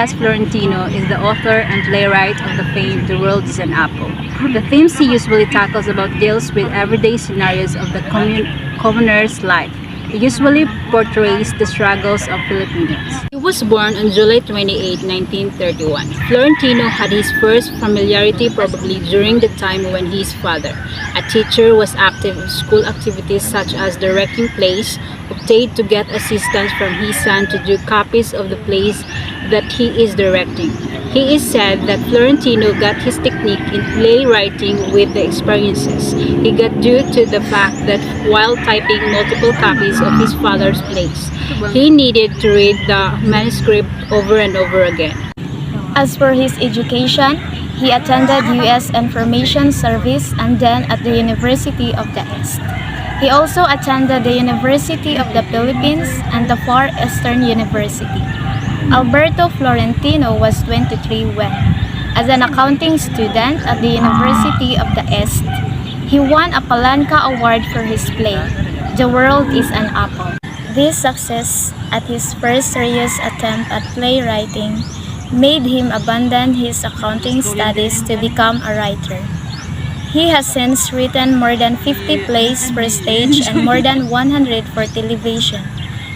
S. Florentino is the author and playwright of the famed The World is an Apple. The themes he usually tackles about deals with everyday scenarios of the commoner's life. He usually portrays the struggles of Filipinos. He was born on July 28, 1931. Florentino had his first familiarity probably during the time when his father, a teacher, was active in school activities such as directing plays, opted to get assistance from his son to do copies of the plays that he is directing. He is said that Florentino got his technique in playwriting with the experiences he got due to the fact that while typing multiple copies of his father's plays, he needed to read the manuscript over and over again. As for his education, he attended U.S. Information Service and then at the University of the East. He also attended the University of the Philippines and the Far Eastern University. Alberto Florentino was 23 when, as an accounting student at the University of the East, he won a Palanca Award for his play, The World is an Apple. This success at his first serious attempt at playwriting made him abandon his accounting studies to become a writer. He has since written more than 50 plays for stage and more than 100 for television,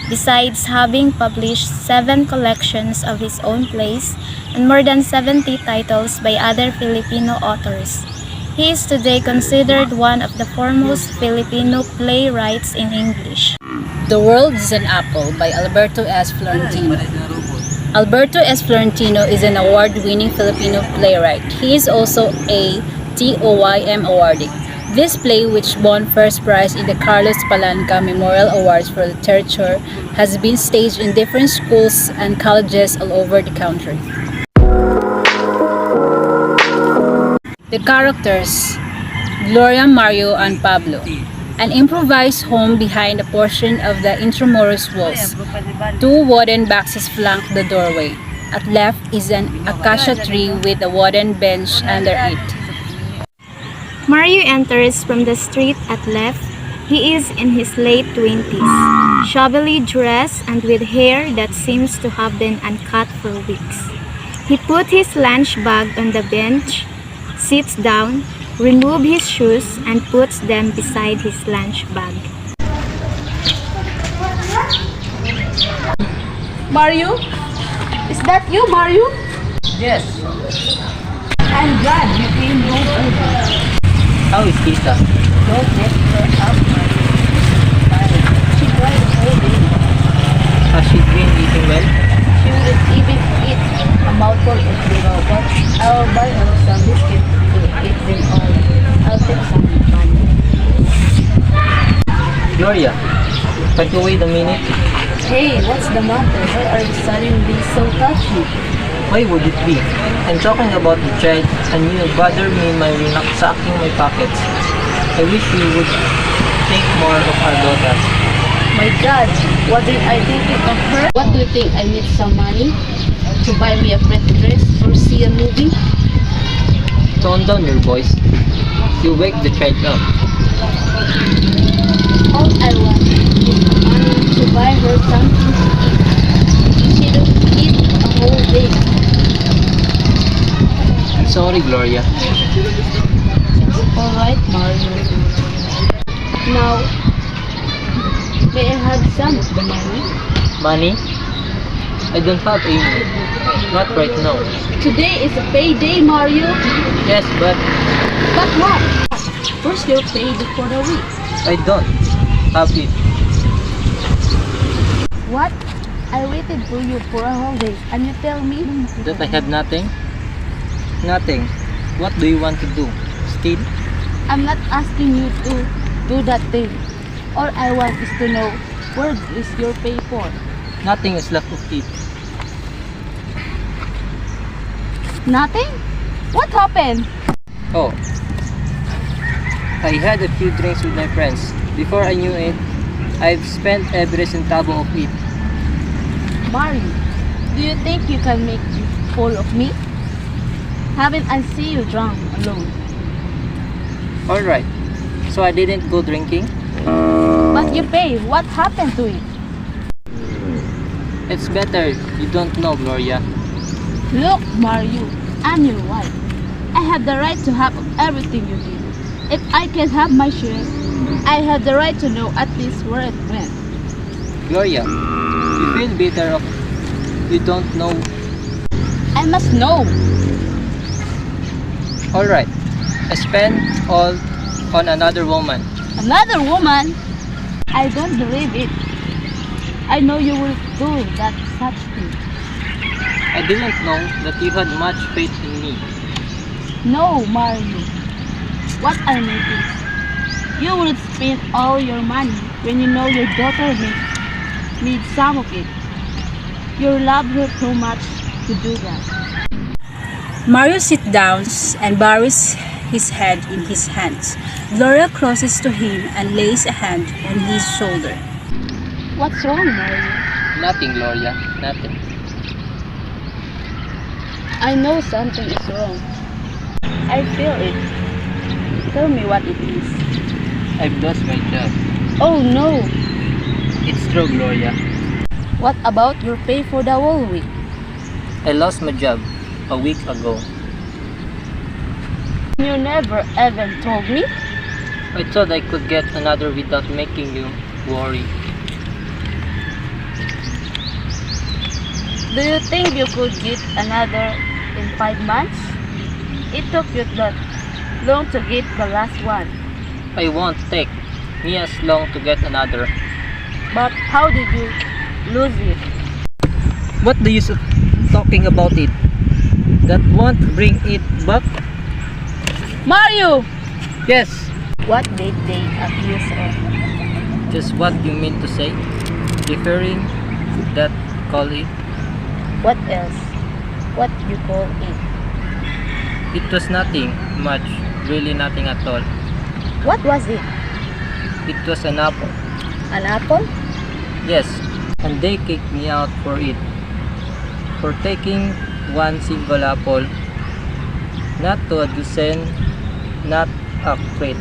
besides having published 7 collections of his own plays and more than 70 titles by other Filipino authors. He is today considered one of the foremost Filipino playwrights in English. The World is an Apple by Alberto S. Florentino. Alberto S. Florentino is an award-winning Filipino playwright. He is also a TOYM awardee. This play, which won first prize in the Carlos Palanca Memorial Awards for Literature, has been staged in different schools and colleges all over the country. The characters: Gloria, Mario, and Pablo. An improvised home behind a portion of the Intramuros walls. 2 wooden boxes flank the doorway. At left is an acacia tree with a wooden bench under it. Mario enters from the street at left. He is in his late 20s, shabbily dressed and with hair that seems to have been uncut for weeks. He put his lunch bag on the bench, sits down, removes his shoes, and puts them beside his lunch bag. Mario? Is that you, Mario? Yes. I'm glad you came home early. How is Tita? Don't get her up, Mario. She cried all day. Has she been eating well? She wouldn't even eat a mouthful of zero, but I'll buy her some biscuits to eat them all. I'll take some money. Gloria, can you wait a minute? Hey, what's the matter? Why are you suddenly so touchy? Why would it be? I'm talking about the child and you bother me by sacking my pockets. I wish you would think more of our daughter. My God, what did I think of her? What do you think? I need some money to buy me a pretty dress or see a movie? Tone down your voice. You wake the child up. All I want is money to buy her something to eat. She don't eat a whole day. Sorry, Gloria. Alright, Mario. Now, may I have some of the money? Money? I don't have any. Not right now. Today is a payday, Mario. Yes, but But what? First you're paid for the week. I don't have it. What? I waited for you for a whole day and you tell me? That I have nothing? Nothing. What do you want to do? Steal? I'm not asking you to do that thing. All I want is to know where is your pay for? Nothing is left of it. Nothing? What happened? Oh. I had a few drinks with my friends. Before I knew it, I've spent every centavo of it. Mario, do you think you can make me fool of me? Haven't I seen you drunk alone? Alright. So I didn't go drinking? But you pay. What happened to it? It's better you don't know, Gloria. Look, Mario, I'm your wife. I have the right to have everything you need. If I can have my share, I have the right to know at least where it went. Gloria, you feel bitter of you don't know. I must know. Alright, I spent all on another woman. Another woman? I don't believe it. I know you will do that such thing. I didn't know that you had much faith in me. No, Mario. What I mean is, you will spend all your money when you know your daughter needs some of it. You love her so much to do that. Mario sits down and buries his head in his hands. Gloria crosses to him and lays a hand on his shoulder. What's wrong, Mario? Nothing, Gloria, nothing. I know something is wrong. I feel it. Tell me what it is. I've lost my job. Oh no! It's true, Gloria. What about your pay for the whole week? I lost my job a week ago. You never even told me? I thought I could get another without making you worry. Do you think you could get another in 5 months? It took you that long to get the last one. I won't take me as long to get another. But how did you lose it? What the use of talking about it? That won't bring it back? Mario! Yes! What did they accuse of? Just what you mean to say? Referring that call it? What else? What you call it? It was nothing much, really nothing at all. What was it? It was an apple. An apple? Yes, and they kicked me out for it. For taking one single apple, not to a dozen, not a crate.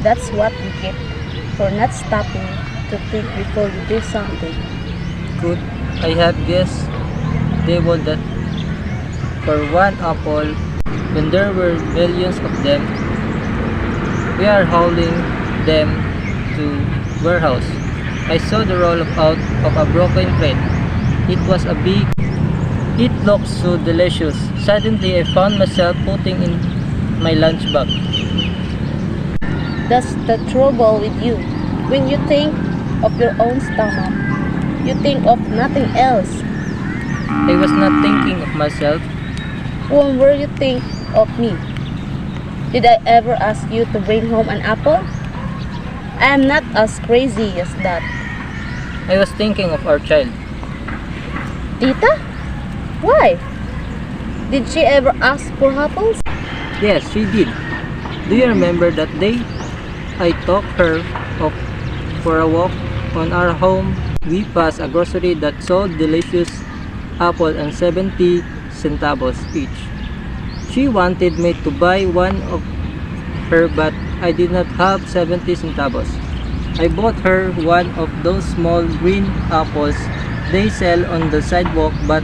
That's what you get for not stopping to think before you do something. Could I have guessed they would that for one apple, when there were millions of them, we are hauling them to warehouse. I saw the roll out of a broken crate. It was a big. It looked so delicious. Suddenly, I found myself putting in my lunch bag. That's the trouble with you. When you think of your own stomach, you think of nothing else. I was not thinking of myself. When were you think of me? Did I ever ask you to bring home an apple? I am not as crazy as that. I was thinking of our child. Tita? Why? Did she ever ask for apples? Yes, she did. Do you remember that day? I took her off for a walk on our home. We passed a grocery that sold delicious apple and 70 centavos each. She wanted me to buy one of her, but I did not have 70 centavos. I bought her one of those small green apples they sell on the sidewalk, but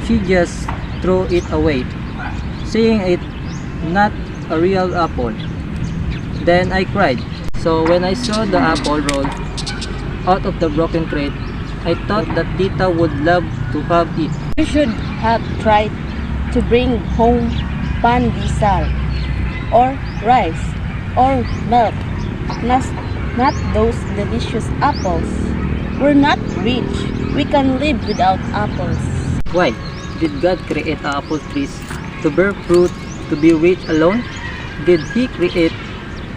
she just threw it away, saying it not a real apple. Then I cried. So when I saw the apple roll out of the broken crate, I thought that Tita would love to have it. You should have tried to bring home pandesal or rice or milk, not those delicious apples. We're not rich. We can live without apples. Why? Did God create apple trees to bear fruit to be rich alone? Did He create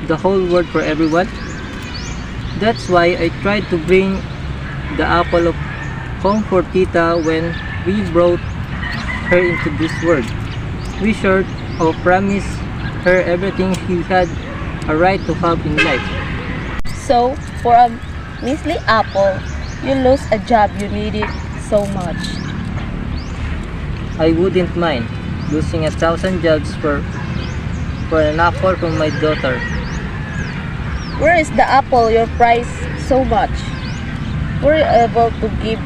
the whole world for everyone? That's why I tried to bring the apple of home for Tita when we brought her into this world. We sort of promised her everything she had a right to have in life. So, for a measly apple, you lose a job you needed so much. I wouldn't mind losing 1,000 jobs for an apple from my daughter. Where is the apple you price so much? Were you able to give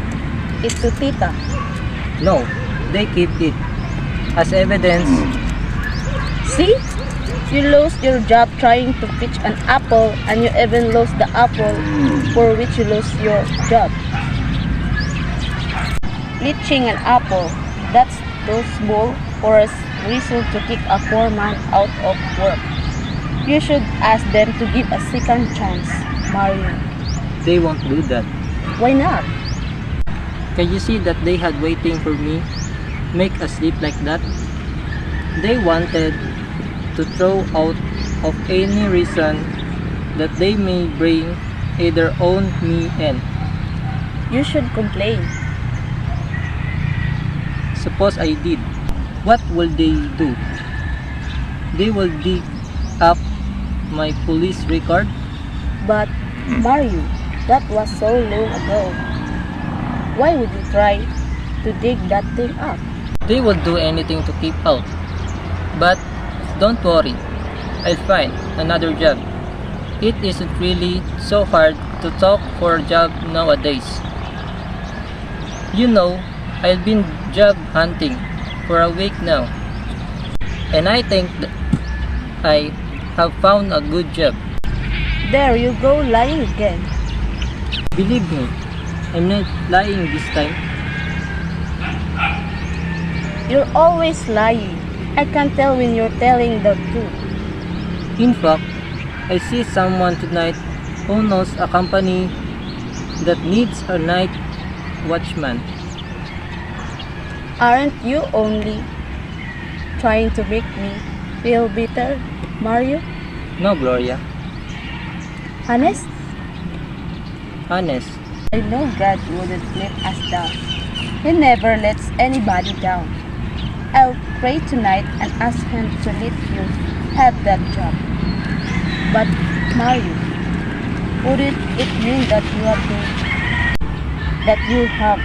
it to Tita? No, they keep it. As evidence, See? You lost your job trying to pitch an apple, and you even lost the apple for which you lost your job. Leaching an apple, that's too small for a reason to kick a poor man out of work. You should ask them to give a second chance, Mario. they won't do that. Why not? Can you see that they had waiting for me? Make us sleep like that? They wanted to throw out of any reason that they may bring either own me in. You should complain. Suppose I did. What will they do? They will dig up my police record? But, Mario, that was so long ago. Why would you try to dig that thing up? They will do anything to keep out. But don't worry, I'll find another job. It isn't really so hard to talk for a job nowadays. You know, I've been job hunting for a week now. And I think that I have found a good job. There you go lying again. Believe me, I'm not lying this time. You're always lying. I can tell when you're telling the truth. In fact, I see someone tonight who knows a company that needs a night watchman. Aren't you only trying to make me feel bitter, Mario? No, Gloria. Honest? Honest. I know God wouldn't let us down. He never lets anybody down. I'll pray tonight and ask Him to let you have that job. But, Mario, wouldn't it mean that you have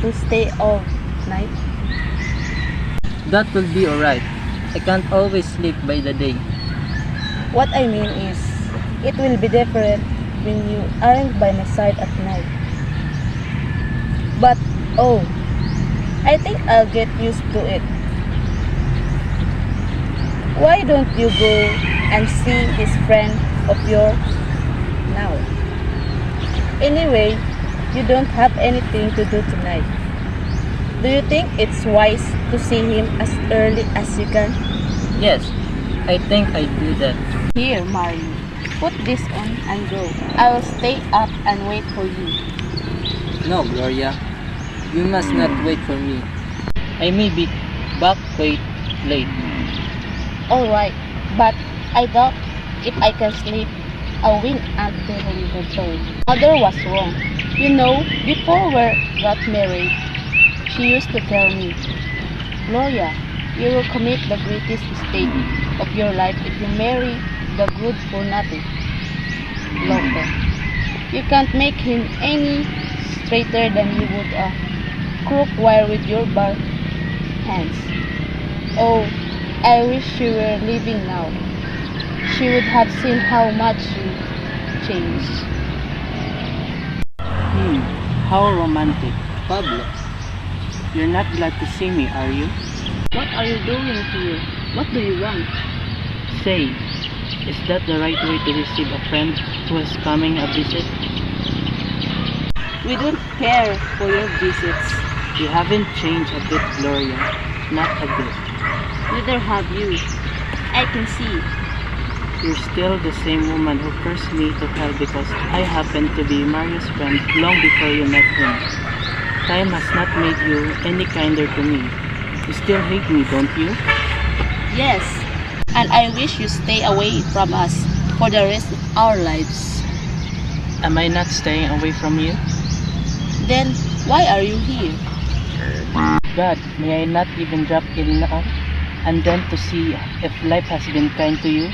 to stay all night? That will be alright. I can't always sleep by the day. What I mean is, it will be different when you aren't by my side at night. But, oh, I think I'll get used to it. Why don't you go and see this friend of yours now? Anyway, you don't have anything to do tonight. Do you think it's wise to see him as early as you can? Yes, I think I do that. Here, Mario, put this on and go. I will stay up and wait for you. No, Gloria. You must not wait for me. I may be back quite late. Alright, but I doubt if I can sleep a wink until we return. Mother was wrong. You know, before we got married, she used to tell me, Gloria, you will commit the greatest mistake of your life if you marry the good-for-nothing loafer. You can't make him any straighter than you would a crook wire with your bare hands. Oh, I wish you were living now. She would have seen how much you changed. How romantic. Pablo, You're not glad to see me, are you? What are you doing here? What do you want? Say, is that the right way to receive a friend who is coming a visit? We don't care for your visits. You haven't changed a bit, Gloria. Not a bit. Neither have you. I can see. You're still the same woman who cursed me to hell because I happened to be Mario's friend long before you met him. Time has not made you any kinder to me. You still hate me, don't you? Yes, and I wish you stay away from us for the rest of our lives. Am I not staying away from you? Then, why are you here? God, may I not even drop in now and then to see if life has been kind to you?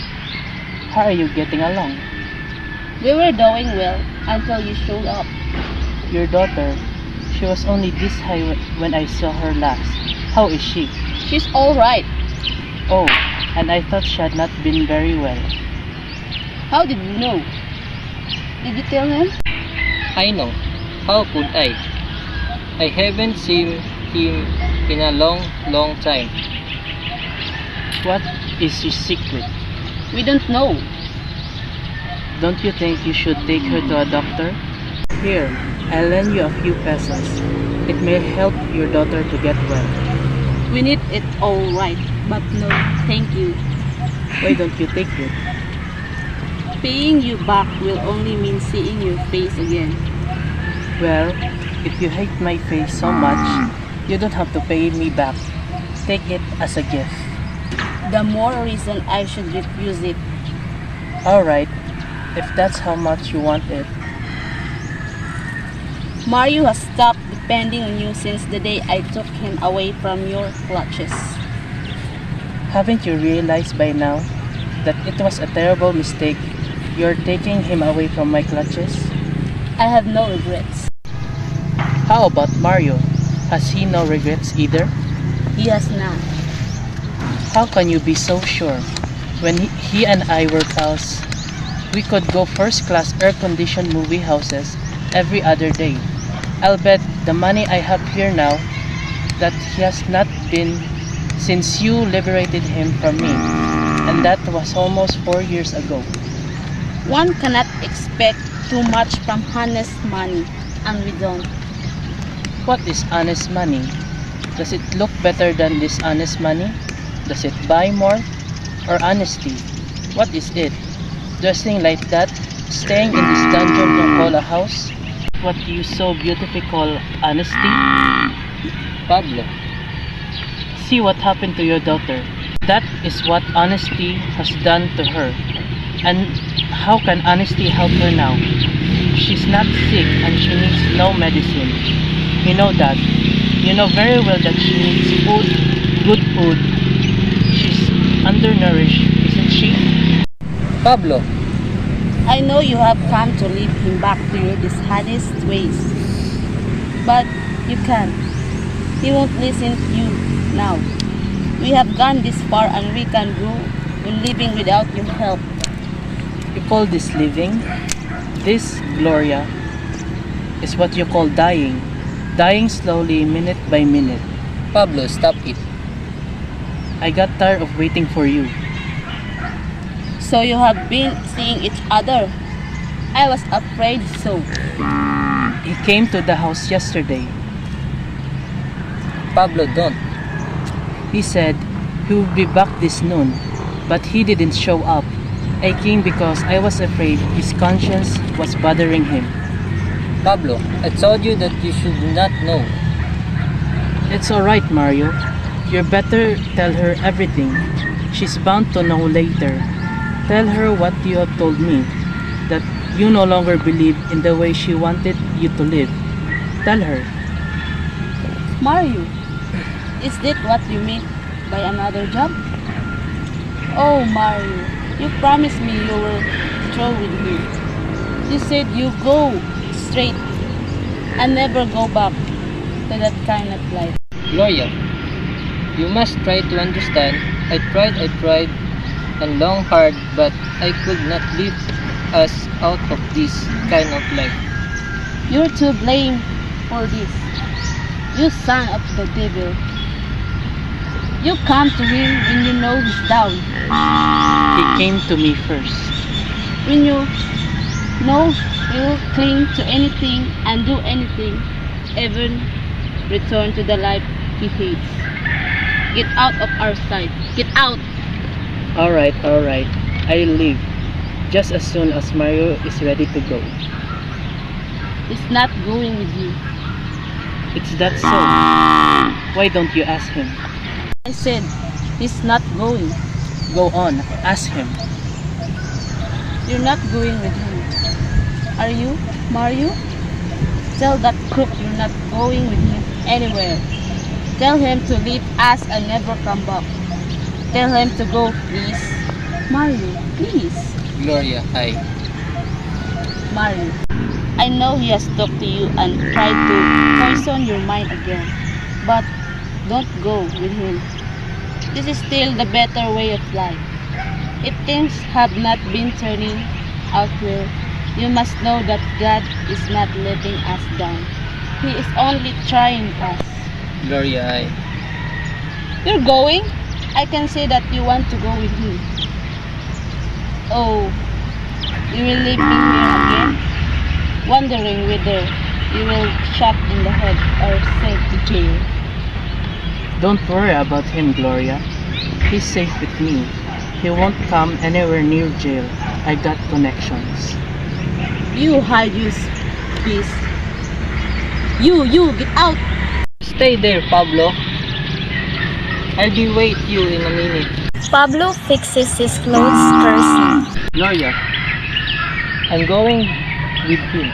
How are you getting along? We were doing well until you showed up. Your daughter, she was only this high when I saw her last. How is she? She's alright. Oh, and I thought she had not been very well. How did you know? Did you tell him? I know. How could I? I haven't seen him in a long, long time. What is his secret? We don't know. Don't you think you should take her to a doctor? Here, I'll lend you a few pesos. It may help your daughter to get well. We need it all right, but no, thank you. Why don't you take it? Paying you back will only mean seeing your face again. Well, if you hate my face so much, you don't have to pay me back. Take it as a gift. The more reason I should refuse it. Alright, if that's how much you want it. Mario has stopped depending on you since the day I took him away from your clutches. Haven't you realized by now that it was a terrible mistake you're taking him away from my clutches? I have no regrets. How about Mario? Has he no regrets either? He has none. How can you be so sure? When he and I were pals, we could go first-class air-conditioned movie houses every other day. I'll bet the money I have here now that he has not been since you liberated him from me, and that was almost 4 years ago. One cannot expect too much from honest money, and we don't. What is honest money? Does it look better than dishonest money? Does it buy more? Or honesty? What is it? Dressing like that? Staying in this dungeon you call a house? What you so beautifully call honesty? Pablo, See what happened to your daughter. That is what honesty has done to her. And how can honesty help her now? She's not sick and she needs no medicine. You know that. You know very well that she needs food, good food. She's undernourished, isn't she? Pablo, I know you have come to lead him back to your dishonest ways. But you can't. He won't listen to you now. We have gone this far and we can go on living without your help. You call this living? This, Gloria, is what you call dying. Dying slowly, minute by minute. Pablo, stop it. I got tired of waiting for you. So you have been seeing each other. I was afraid so. He came to the house yesterday. Pablo, don't. He said he would be back this noon, but he didn't show up. I came because I was afraid his conscience was bothering him. Pablo, I told you that you should not know. It's alright, Mario. You better tell her everything. She's bound to know later. Tell her what you have told me, that you no longer believe in the way she wanted you to live. Tell her. Mario, is that what you mean by another job? Oh, Mario, you promised me you were through with me. You said you go straight and never go back to that kind of life. Gloria, you must try to understand. I tried, and long hard, but I could not leave us out of this kind of life. You're to blame for this. You son of the devil. You come to him when you know he's down. He came to me first. When you know he'll cling to anything and do anything, even return to the life he hates. Get out of our sight. Get out! Alright. I'll leave. Just as soon as Mario is ready to go. He's not going with you. It's that so. Why don't you ask him? I said he's not going. Go on, ask him. You're not going with him. Are you, Mario? Tell that crook you're not going with him anywhere. Tell him to leave us and never come back. Tell him to go, please. Mario, please. Gloria, Mario, I know he has talked to you and tried to poison your mind again. But don't go with him. This is still the better way of life. If things have not been turning out well, you must know that God is not letting us down. He is only trying us. Gloria, You're going? I can see that you want to go with me. Oh, you will leave me here again, wondering whether you will shot in the head or sent to jail. Don't worry about him, Gloria. He's safe with me. He won't come anywhere near jail. I got connections. You hide use beast. You, get out! Stay there, Pablo. I'll be wait you in a minute. Pablo fixes his clothes, cursing. Gloria, I'm going with you.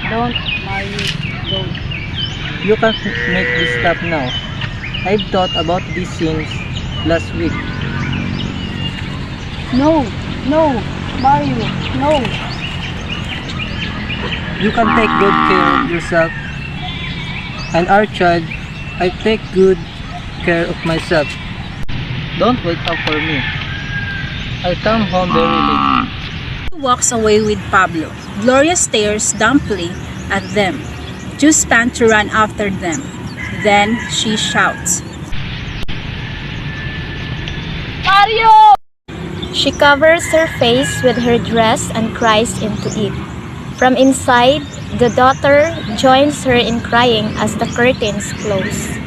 Don't, Marius, don't. You can't make this stop now. I've thought about these things last week. No, Mario, no. You can take good care of yourself and our child. I take good care of myself. Don't wait up for me. I'll come home very late. He walks away with Pablo. Gloria stares dumbly at them. Just pant to run after them. Then she shouts. Mario! She covers her face with her dress and cries into it. From inside, the daughter joins her in crying as the curtains close.